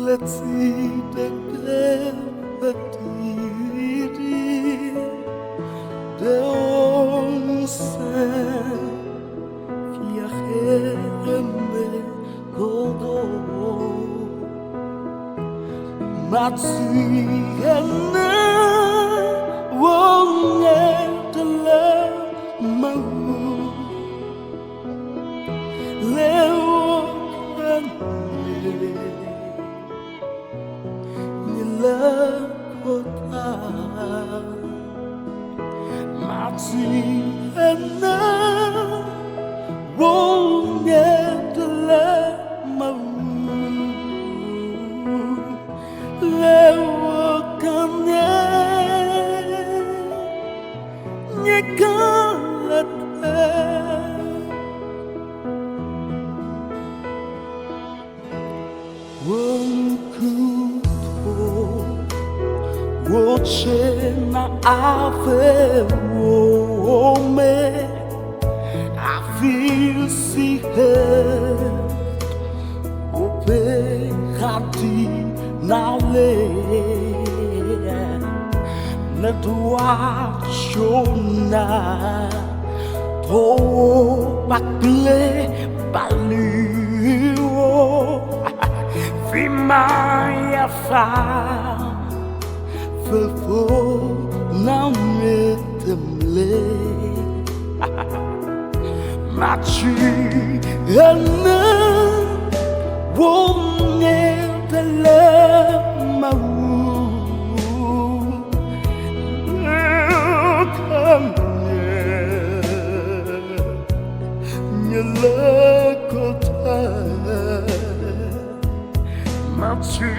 Let's see the gravity, the onsen, viajerme todo, matsiana, wonge tala mau, leo kota matsiana wonge tala mau lewakanya nyekalata Voce na ave me, I feel see her. Ope hati na le, na dua shona, to bakle baliwo, fimaya fa. Fulful now metamle Machi Anna won't the mau come Nyalakota Machi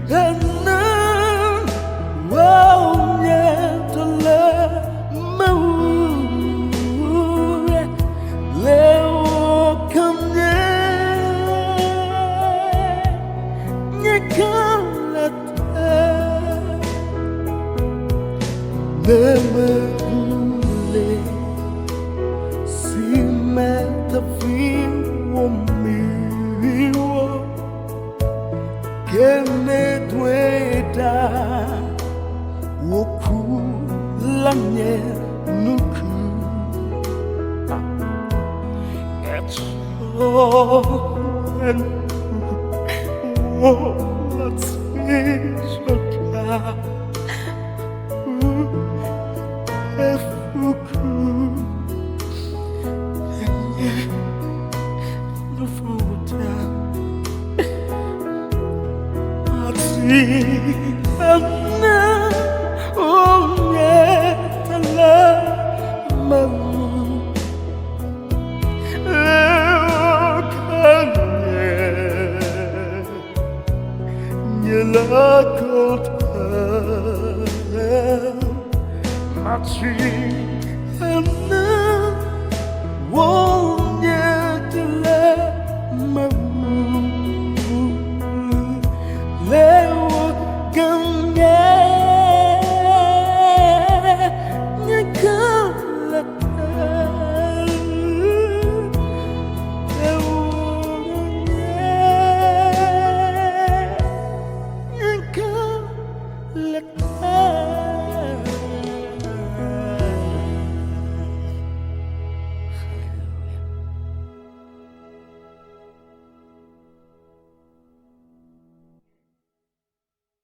Anna Nemule si meta vivo mio che ne dueta woku lanye nuku it's and let's see Lakota, Machi.